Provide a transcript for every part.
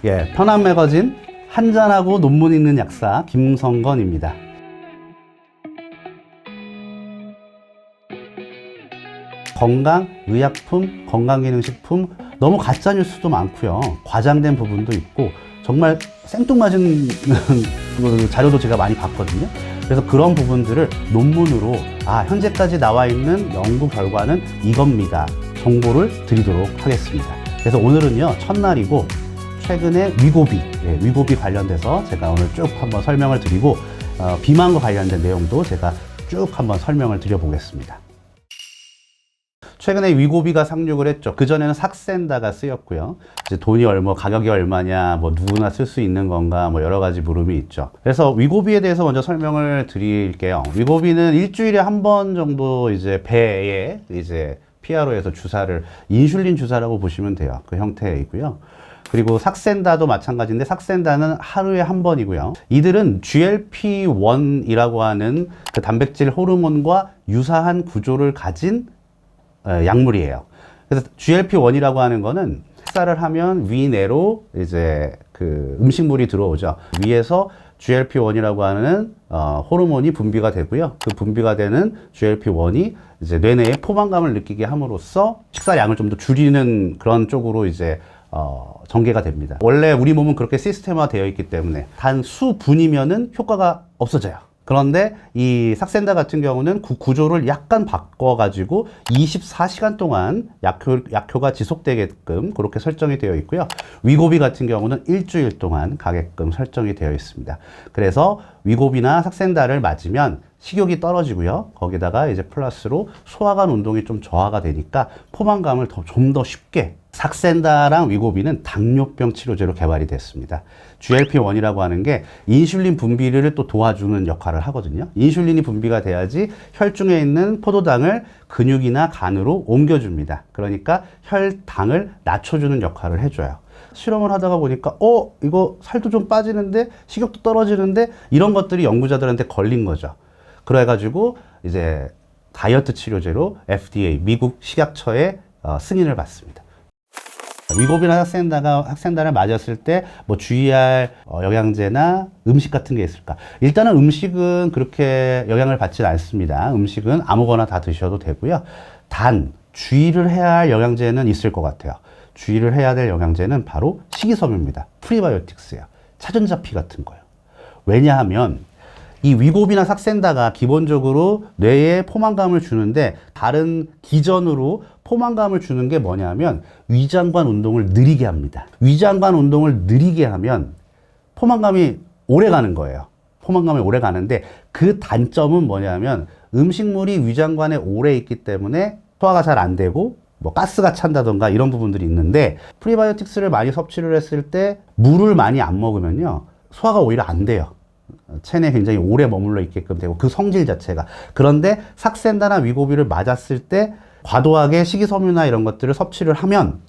예, 편한 매거진 한잔하고 논문 읽는 약사 김성건입니다. 건강, 의약품, 건강기능식품 너무 가짜뉴스도 많고요. 과장된 부분도 있고 정말 생뚱맞은 자료도 제가 많이 봤거든요. 그래서 그런 부분들을 논문으로 현재까지 나와 있는 연구 결과는 이겁니다. 정보를 드리도록 하겠습니다. 그래서 오늘은요, 첫날이고 최근에 위고비 관련돼서 제가 오늘 쭉 한번 설명을 드리고 비만과 관련된 내용도 제가 쭉 한번 설명을 드려보겠습니다. 최근에 위고비가 상륙을 했죠. 그전에는 삭센다가 쓰였고요. 이제 돈이 가격이 얼마냐, 누구나 쓸 수 있는 건가, 여러 가지 물음이 있죠. 그래서 위고비에 대해서 먼저 설명을 드릴게요. 위고비는 일주일에 한 번 정도 이제 배에 PRO에서 인슐린 주사라고 보시면 돼요. 그 형태이고요. 그리고 삭센다도 마찬가지인데 삭센다는 하루에 한 번이고요. 이들은 GLP-1이라고 하는 그 단백질 호르몬과 유사한 구조를 가진 약물이에요. 그래서 GLP-1이라고 하는 거는 식사를 하면 위내로 그 음식물이 들어오죠. 위에서 GLP-1이라고 하는 호르몬이 분비가 되고요. 그 분비가 되는 GLP-1이 뇌내에 포만감을 느끼게 함으로써 식사량을 좀 더 줄이는 그런 쪽으로 전개가 됩니다. 원래 우리 몸은 그렇게 시스템화 되어 있기 때문에 단 수분이면은 효과가 없어져요. 그런데 이 삭센다 같은 경우는 그 구조를 약간 바꿔가지고 24시간 동안 약효가 지속되게끔 그렇게 설정이 되어 있고요. 위고비 같은 경우는 일주일 동안 가게끔 설정이 되어 있습니다. 그래서 위고비나 삭센다를 맞으면 식욕이 떨어지고요. 거기다가 플러스로 소화관 운동이 좀 저하가 되니까 포만감을 좀 더 쉽게. 삭센다랑 위고비는 당뇨병 치료제로 개발이 됐습니다. GLP-1이라고 하는 게 인슐린 분비를 또 도와주는 역할을 하거든요. 인슐린이 분비가 돼야지 혈중에 있는 포도당을 근육이나 간으로 옮겨줍니다. 그러니까 혈당을 낮춰주는 역할을 해줘요. 실험을 하다가 보니까 이거 살도 좀 빠지는데 식욕도 떨어지는데 이런 것들이 연구자들한테 걸린 거죠. 그래가지고 다이어트 치료제로 FDA 미국 식약처에 승인을 받습니다. 위고비나 삭센다를 맞았을 때 주의할 영양제나 음식 같은 게 있을까? 일단은 음식은 그렇게 영향을 받지 않습니다. 음식은 아무거나 다 드셔도 되고요. 단 주의를 해야 할 영양제는 있을 것 같아요. 주의를 해야 될 영양제는 바로 식이섬유입니다. 프리바이오틱스예요. 차전자피 같은 거예요. 왜냐하면 이 위고비나 삭센다가 기본적으로 뇌에 포만감을 주는데 다른 기전으로 포만감을 주는 게 뭐냐면 위장관 운동을 느리게 합니다. 위장관 운동을 느리게 하면 포만감이 오래 가는 거예요. 포만감이 오래 가는데 그 단점은 뭐냐면 음식물이 위장관에 오래 있기 때문에 소화가 잘 안 되고 가스가 찬다던가 이런 부분들이 있는데 프리바이오틱스를 많이 섭취를 했을 때 물을 많이 안 먹으면요 소화가 오히려 안 돼요. 체내에 굉장히 오래 머물러 있게끔 되고 그 성질 자체가. 그런데 삭센다나 위고비를 맞았을 때 과도하게 식이섬유나 이런 것들을 섭취를 하면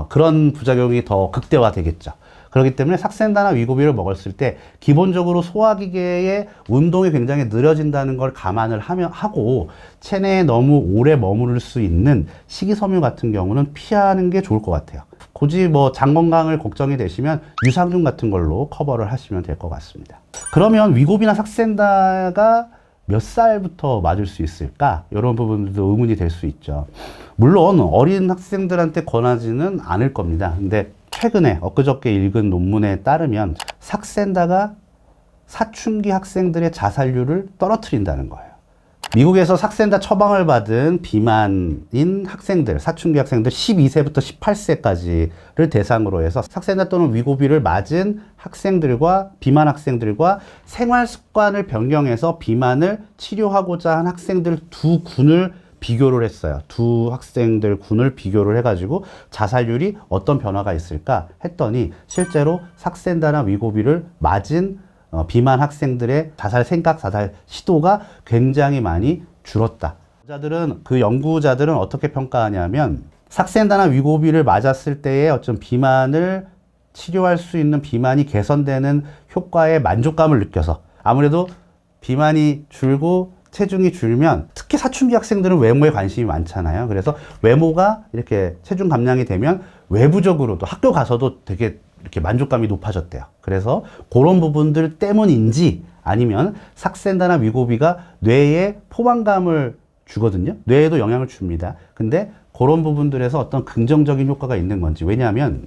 그런 부작용이 더 극대화되겠죠. 그렇기 때문에 삭센다나 위고비를 먹었을 때 기본적으로 소화기계의 운동이 굉장히 느려진다는 걸 감안을 하고 체내에 너무 오래 머무를 수 있는 식이섬유 같은 경우는 피하는 게 좋을 것 같아요. 굳이 장 건강을 걱정이 되시면 유산균 같은 걸로 커버를 하시면 될 것 같습니다. 그러면 위고비나 삭센다가 몇 살부터 맞을 수 있을까? 이런 부분들도 의문이 될 수 있죠. 물론 어린 학생들한테 권하지는 않을 겁니다. 근데 최근에 엊그저께 읽은 논문에 따르면 삭센다가 사춘기 학생들의 자살률을 떨어뜨린다는 거예요. 미국에서 삭센다 처방을 받은 비만인 학생들, 사춘기 학생들 12세부터 18세까지를 대상으로 해서 삭센다 또는 위고비를 맞은 학생들과 비만 학생들과 생활 습관을 변경해서 비만을 치료하고자 한 학생들 두 군을 비교를 했어요. 두 학생들 군을 비교를 해가지고 자살률이 어떤 변화가 있을까 했더니 실제로 삭센다나 위고비를 맞은 비만 학생들의 자살 생각, 자살 시도가 굉장히 많이 줄었다. 그 연구자들은 어떻게 평가하냐면 삭센다나 위고비를 맞았을 때의 어떤 비만을 치료할 수 있는 비만이 개선되는 효과에 만족감을 느껴서 아무래도 비만이 줄고 체중이 줄면 특히 사춘기 학생들은 외모에 관심이 많잖아요. 그래서 외모가 이렇게 체중 감량이 되면 외부적으로도 학교 가서도 되게 이렇게 만족감이 높아졌대요. 그래서 그런 부분들 때문인지 아니면 삭센다나 위고비가 뇌에 포만감을 주거든요. 뇌에도 영향을 줍니다. 근데 그런 부분들에서 어떤 긍정적인 효과가 있는 건지. 왜냐하면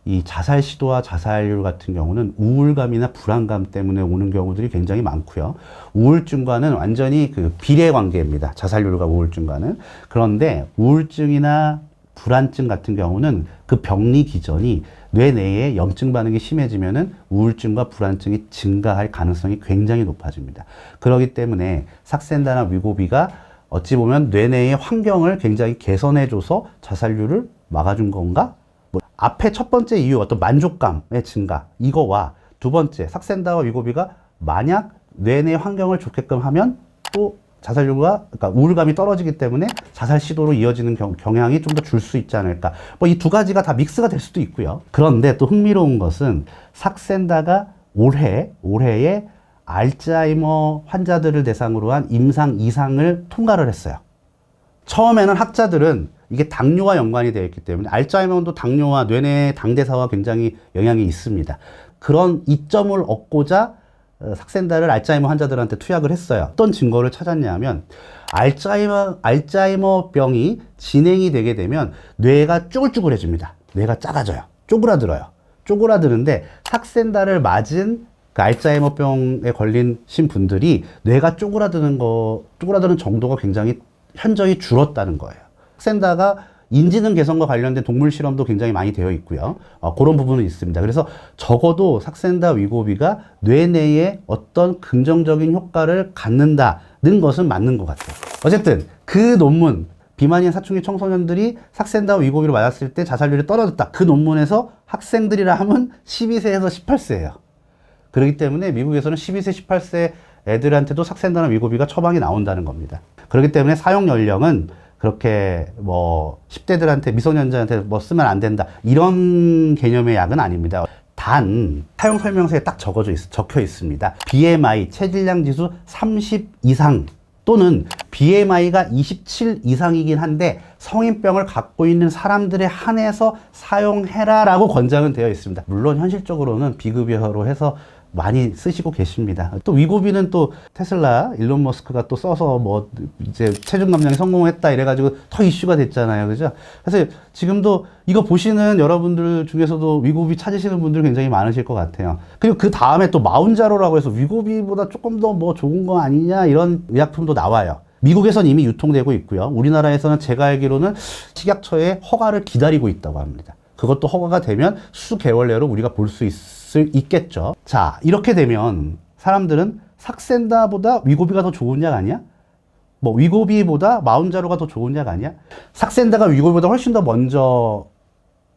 이 자살 시도와 자살률 같은 경우는 우울감이나 불안감 때문에 오는 경우들이 굉장히 많고요. 우울증과는 완전히 그 비례 관계입니다. 자살률과 우울증과는. 그런데 우울증이나 불안증 같은 경우는 그 병리 기전이 뇌 내에 염증 반응이 심해지면은 우울증과 불안증이 증가할 가능성이 굉장히 높아집니다. 그렇기 때문에 삭센다나 위고비가 어찌 보면 뇌 내의 환경을 굉장히 개선해줘서 자살률을 막아준 건가? 앞에 첫 번째 이유 어떤 만족감의 증가 이거와 두 번째 삭센다와 위고비가 만약 뇌내 환경을 좋게끔 하면 또 자살률과 그러니까 우울감이 떨어지기 때문에 자살 시도로 이어지는 경향이 좀 더 줄 수 있지 않을까. 뭐 이 두 가지가 다 믹스가 될 수도 있고요. 그런데 또 흥미로운 것은 삭센다가 올해에 알츠하이머 환자들을 대상으로 한 임상 2상을 통과를 했어요. 처음에는 학자들은 이게 당뇨와 연관이 되어 있기 때문에 알츠하이머도 당뇨와 뇌내 당대사와 굉장히 영향이 있습니다. 그런 이점을 얻고자 삭센다를 알츠하이머 환자들한테 투약을 했어요. 어떤 증거를 찾았냐면 알츠하이머 병이 진행이 되게 되면 뇌가 쭈글쭈글해집니다. 뇌가 작아져요. 쪼그라들어요. 쪼그라드는데 삭센다를 맞은 그 알츠하이머병에 걸린 분들이 뇌가 쪼그라드는 정도가 굉장히 현저히 줄었다는 거예요. 삭센다가 인지능 개선과 관련된 동물 실험도 굉장히 많이 되어 있고요. 그런 부분은 있습니다. 그래서 적어도 삭센다 위고비가 뇌 내에 어떤 긍정적인 효과를 갖는다는 것은 맞는 것 같아요. 어쨌든 그 논문, 비만인 사춘기 청소년들이 삭센다 위고비를 맞았을 때 자살률이 떨어졌다. 그 논문에서 학생들이라 하면 12세에서 18세예요. 그렇기 때문에 미국에서는 12세, 18세 애들한테도 삭센다나 위고비가 처방이 나온다는 겁니다. 그렇기 때문에 사용 연령은 그렇게 뭐 10대들한테 미성년자한테 뭐 쓰면 안 된다 이런 개념의 약은 아닙니다. 단 사용 설명서에 딱 적혀 있습니다. BMI 체질량 지수 30 이상 또는 BMI가 27 이상이긴 한데 성인병을 갖고 있는 사람들에 한해서 사용해라 라고 권장은 되어 있습니다. 물론 현실적으로는 비급여로 해서 많이 쓰시고 계십니다. 또 위고비는 또 테슬라 일론 머스크가 또 써서 뭐 이제 체중 감량에 성공했다 이래가지고 더 이슈가 됐잖아요. 그죠? 그래서 지금도 이거 보시는 여러분들 중에서도 위고비 찾으시는 분들 굉장히 많으실 것 같아요. 그리고 그 다음에 또 마운자로라고 해서 위고비보다 조금 더 뭐 좋은 거 아니냐 이런 의약품도 나와요. 미국에선 이미 유통되고 있고요. 우리나라에서는 제가 알기로는 식약처의 허가를 기다리고 있다고 합니다. 그것도 허가가 되면 수개월 내로 우리가 볼 수 있겠죠. 자, 이렇게 되면 사람들은 삭센다보다 위고비가 더 좋은 약 아니야? 뭐 위고비보다 마운자로가 더 좋은 약 아니야? 삭센다가 위고비보다 훨씬 더 먼저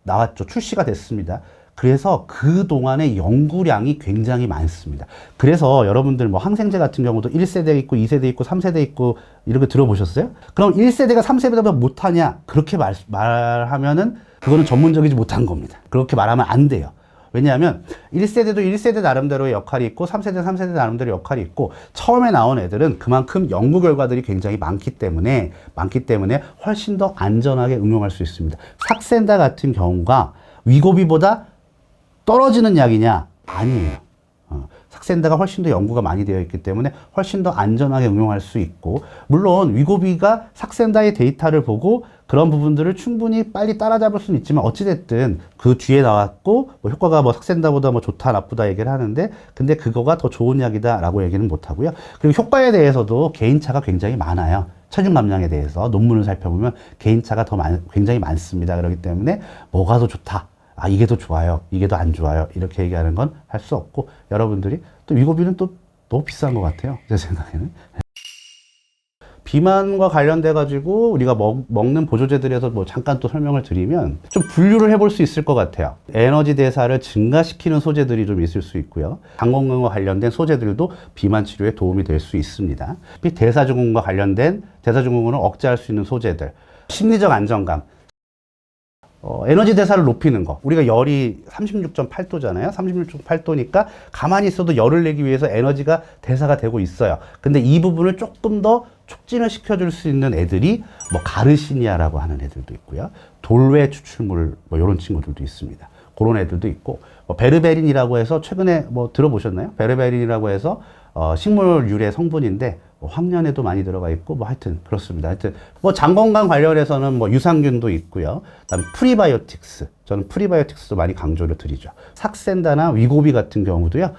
나왔죠. 출시가 됐습니다. 그래서 그동안의 연구량이 굉장히 많습니다. 그래서 여러분들 뭐 항생제 같은 경우도 1세대 있고 2세대 있고 3세대 있고 이렇게 들어보셨어요? 그럼 1세대가 3세대보다 못하냐? 그렇게 말하면은 그거는 전문적이지 못한 겁니다. 그렇게 말하면 안 돼요. 왜냐하면 1세대도 1세대 나름대로의 역할이 있고 3세대 3세대 나름대로 역할이 있고 처음에 나온 애들은 그만큼 연구 결과들이 굉장히 많기 때문에 훨씬 더 안전하게 응용할 수 있습니다. 삭센다 같은 경우가 위고비보다 떨어지는 약이냐? 아니에요. 삭센다가 훨씬 더 연구가 많이 되어 있기 때문에 훨씬 더 안전하게 응용할 수 있고 물론 위고비가 삭센다의 데이터를 보고 그런 부분들을 충분히 빨리 따라잡을 수는 있지만 어찌됐든 그 뒤에 나왔고 뭐 효과가 뭐 삭센다보다 뭐 좋다 나쁘다 얘기를 하는데 근데 그거가 더 좋은 약이다 라고 얘기는 못하고요. 그리고 효과에 대해서도 개인차가 굉장히 많아요. 체중 감량에 대해서 논문을 살펴보면 개인차가 굉장히 많습니다. 그렇기 때문에 뭐가 더 좋다. 아, 이게 더 좋아요. 이게 더 안 좋아요. 이렇게 얘기하는 건 할 수 없고, 여러분들이 또 위고비는 또 너무 비싼 것 같아요. 제 생각에는. 비만과 관련돼가지고 우리가 먹는 보조제들에서 뭐 잠깐 또 설명을 드리면 좀 분류를 해볼 수 있을 것 같아요. 에너지 대사를 증가시키는 소재들이 좀 있을 수 있고요. 장 건강과 관련된 소재들도 비만 치료에 도움이 될 수 있습니다. 대사증후군과 관련된 대사증후군을 억제할 수 있는 소재들, 심리적 안정감, 에너지 대사를 높이는 거. 우리가 열이 36.8도잖아요. 36.8도니까 가만히 있어도 열을 내기 위해서 에너지가 대사가 되고 있어요. 근데 이 부분을 조금 더 촉진을 시켜줄 수 있는 애들이 뭐 가르시니아라고 하는 애들도 있고요. 돌외 추출물 뭐 이런 친구들도 있습니다. 그런 애들도 있고, 베르베린이라고 해서 최근에 뭐 들어보셨나요? 베르베린이라고 해서 식물 유래 성분인데 황련에도 많이 들어가 있고 뭐 하여튼 그렇습니다. 하여튼 뭐 장 건강 관련해서는 뭐 유산균도 있고요. 그다음에 프리바이오틱스. 저는 프리바이오틱스도 많이 강조를 드리죠. 삭센다나 위고비 같은 경우도요.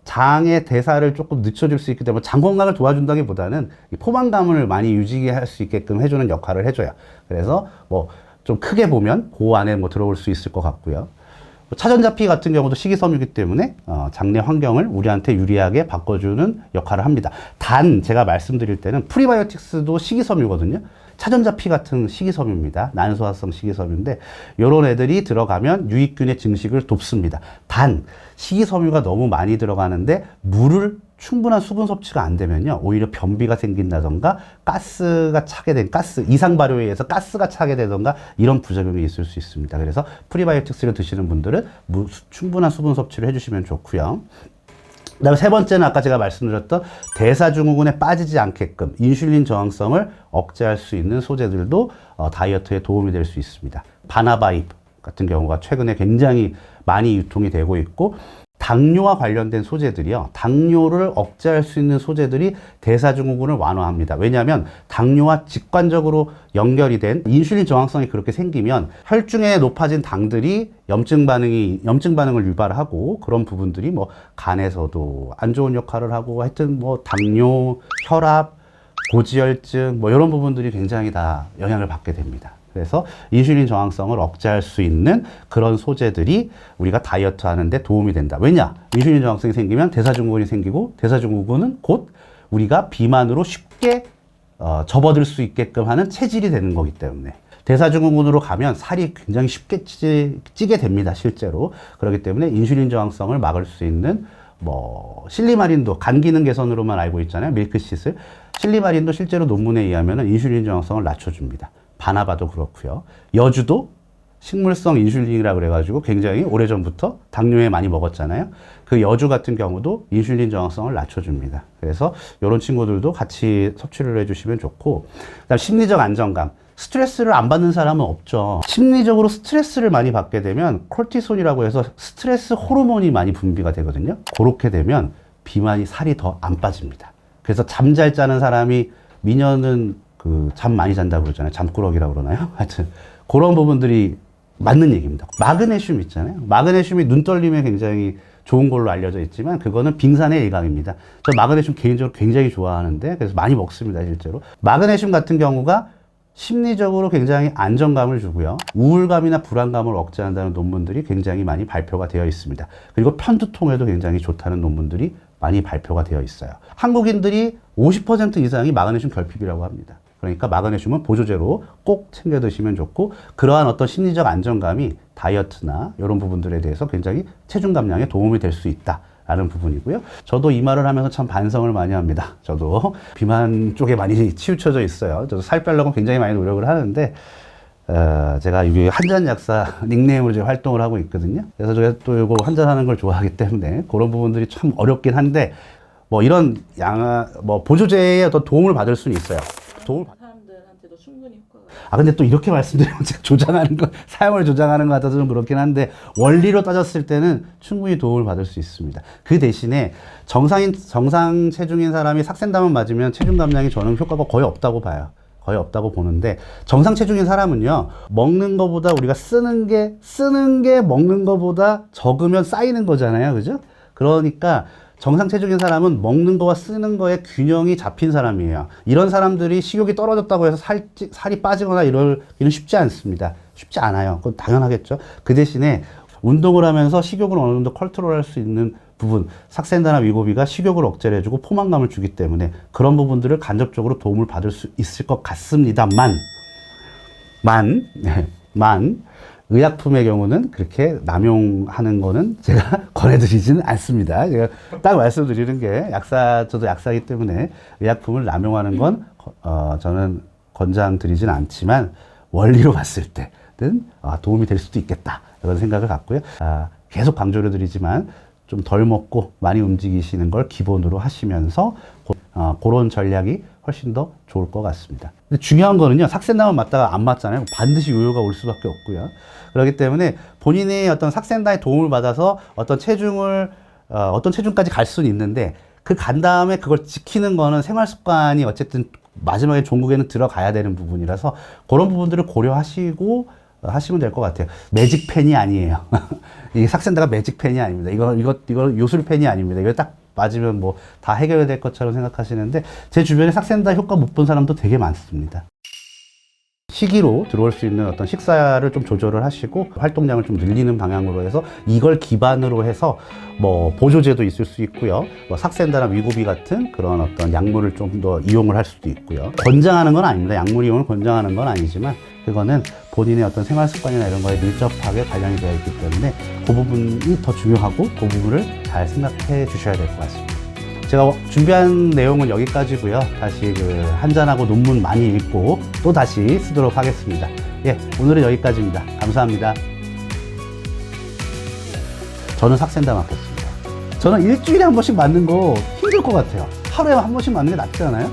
장의 대사를 조금 늦춰줄 수 있기 때문에 장 건강을 도와준다기보다는 이 포만감을 많이 유지할 수 있게끔 해주는 역할을 해줘요. 그래서 뭐 좀 크게 보면 그 안에 뭐 들어올 수 있을 것 같고요. 차전자피 같은 경우도 식이섬유이기 때문에 장내 환경을 우리한테 유리하게 바꿔주는 역할을 합니다. 단 제가 말씀드릴 때는 프리바이오틱스도 식이섬유거든요. 차전자피 같은 식이섬유입니다. 난소화성 식이섬유인데 이런 애들이 들어가면 유익균의 증식을 돕습니다. 단 식이섬유가 너무 많이 들어가는데 물을 충분한 수분 섭취가 안 되면요 오히려 변비가 생긴다던가 가스가 차게 된 이상 발효에 의해서 가스가 차게 되던가 이런 부작용이 있을 수 있습니다. 그래서 프리바이오틱스를 드시는 분들은 충분한 수분 섭취를 해주시면 좋고요. 그다음에 세 번째는 아까 제가 말씀드렸던 대사증후군에 빠지지 않게끔 인슐린 저항성을 억제할 수 있는 소재들도 다이어트에 도움이 될 수 있습니다. 바나바잎 같은 경우가 최근에 굉장히 많이 유통이 되고 있고 당뇨와 관련된 소재들이요. 당뇨를 억제할 수 있는 소재들이 대사증후군을 완화합니다. 왜냐하면 당뇨와 직관적으로 연결이 된 인슐린 저항성이 그렇게 생기면 혈중에 높아진 당들이 염증 반응을 유발하고 그런 부분들이 뭐 간에서도 안 좋은 역할을 하고 하여튼 뭐 당뇨, 혈압, 고지혈증 뭐 이런 부분들이 굉장히 다 영향을 받게 됩니다. 그래서 인슐린 저항성을 억제할 수 있는 그런 소재들이 우리가 다이어트 하는데 도움이 된다. 왜냐? 인슐린 저항성이 생기면 대사증후군이 생기고 대사증후군은 곧 우리가 비만으로 쉽게 접어들 수 있게끔 하는 체질이 되는 거기 때문에 대사증후군으로 가면 살이 굉장히 쉽게 찌게 됩니다. 실제로. 그렇기 때문에 인슐린 저항성을 막을 수 있는 뭐 실리마린도 간 기능 개선으로만 알고 있잖아요. 밀크시슬. 실리마린도 실제로 논문에 의하면 인슐린 저항성을 낮춰줍니다. 바나바도 그렇고요. 여주도 식물성 인슐린이라 그래가지고 굉장히 오래전부터 당뇨에 많이 먹었잖아요. 그 여주 같은 경우도 인슐린 저항성을 낮춰줍니다. 그래서 이런 친구들도 같이 섭취를 해주시면 좋고, 그다음 심리적 안정감. 스트레스를 안 받는 사람은 없죠. 심리적으로 스트레스를 많이 받게 되면 콜티솔이라고 해서 스트레스 호르몬이 많이 분비가 되거든요. 그렇게 되면 비만이 살이 더 안 빠집니다. 그래서 잠 잘 자는 사람이 미녀는 잠 많이 잔다고 그러잖아요. 잠꾸러기라고 그러나요? 하여튼 그런 부분들이 맞는 얘기입니다. 마그네슘 있잖아요. 마그네슘이 눈 떨림에 굉장히 좋은 걸로 알려져 있지만 그거는 빙산의 일각입니다. 저 마그네슘 개인적으로 굉장히 좋아하는데 그래서 많이 먹습니다. 실제로. 마그네슘 같은 경우가 심리적으로 굉장히 안정감을 주고요. 우울감이나 불안감을 억제한다는 논문들이 굉장히 많이 발표가 되어 있습니다. 그리고 편두통에도 굉장히 좋다는 논문들이 많이 발표가 되어 있어요. 한국인들이 50% 이상이 마그네슘 결핍이라고 합니다. 그러니까 마그네슘은 보조제로 꼭 챙겨 드시면 좋고 그러한 어떤 심리적 안정감이 다이어트나 이런 부분들에 대해서 굉장히 체중 감량에 도움이 될 수 있다라는 부분이고요. 저도 이 말을 하면서 참 반성을 많이 합니다. 저도 비만 쪽에 많이 치우쳐져 있어요. 저도 살 빼려고 굉장히 많이 노력을 하는데 제가 이 한잔 약사 닉네임으로 제가 활동을 하고 있거든요. 그래서 제가 또 이거 한잔하는 걸 좋아하기 때문에 그런 부분들이 참 어렵긴 한데 뭐 이런 보조제의 어떤 도움을 받을 수는 있어요. 사람들한테도 충분히 효과가. 근데 또 이렇게 말씀드리면 제가 사용을 조장하는 것 같아서 좀 그렇긴 한데 원리로 따졌을 때는 충분히 도움을 받을 수 있습니다. 그 대신에 정상 체중인 사람이 삭센다만 맞으면 체중 감량이 저는 효과가 거의 없다고 봐요. 거의 없다고 보는데 정상 체중인 사람은요 먹는 거보다 우리가 쓰는 게 먹는 거보다 적으면 쌓이는 거잖아요. 그죠? 그러니까 정상 체중인 사람은 먹는 거와 쓰는 거에 균형이 잡힌 사람이에요. 이런 사람들이 식욕이 떨어졌다고 해서 살이 빠지거나 이러기는 쉽지 않습니다. 쉽지 않아요. 그건 당연하겠죠. 그 대신에 운동을 하면서 식욕을 어느 정도 컨트롤할 수 있는 부분, 삭센다나 위고비가 식욕을 억제를 해주고 포만감을 주기 때문에 그런 부분들을 간접적으로 도움을 받을 수 있을 것 같습니다만 의약품의 경우는 그렇게 남용하는 거는 제가 권해드리지는 않습니다. 제가 딱 말씀드리는 게 저도 약사이기 때문에 의약품을 남용하는 건 저는 권장드리지는 않지만 원리로 봤을 때는 도움이 될 수도 있겠다 이런 생각을 갖고요. 계속 강조를 드리지만 좀 덜 먹고 많이 움직이시는 걸 기본으로 하시면서 그런 전략이 훨씬 더 좋을 것 같습니다. 근데 중요한 거는요, 삭센다만 맞다가 안 맞잖아요. 반드시 요요가 올 수밖에 없고요. 그렇기 때문에 본인의 어떤 삭센다의 도움을 받아서 어떤 체중까지 갈 수는 있는데, 그 간 다음에 그걸 지키는 거는 생활 습관이 어쨌든 마지막에 종국에는 들어가야 되는 부분이라서 그런 부분들을 고려하시고 하시면 될 것 같아요. 매직펜이 아니에요. 이 삭센다가 매직펜이 아닙니다. 이거 요술펜이 아닙니다. 이거 딱 맞으면 뭐 다 해결될 것처럼 생각하시는데, 제 주변에 삭센다 효과 못 본 사람도 되게 많습니다. 시기로 들어올 수 있는 어떤 식사를 좀 조절을 하시고 활동량을 좀 늘리는 방향으로 해서 이걸 기반으로 해서 뭐 보조제도 있을 수 있고요. 뭐 삭센다나 위고비 같은 그런 어떤 약물을 좀 더 이용을 할 수도 있고요. 권장하는 건 아닙니다. 약물 이용을 권장하는 건 아니지만 그거는 본인의 어떤 생활 습관이나 이런 거에 밀접하게 관련이 되어 있기 때문에 그 부분이 더 중요하고 그 부분을 잘 생각해 주셔야 될 것 같습니다. 제가 준비한 내용은 여기까지고요. 다시 한잔하고 논문 많이 읽고 또 다시 쓰도록 하겠습니다. 예, 오늘은 여기까지입니다. 감사합니다. 저는 삭센다 맞겠습니다. 저는 일주일에 한 번씩 맞는 거 힘들 것 같아요. 하루에 한 번씩 맞는 게 낫지 않아요?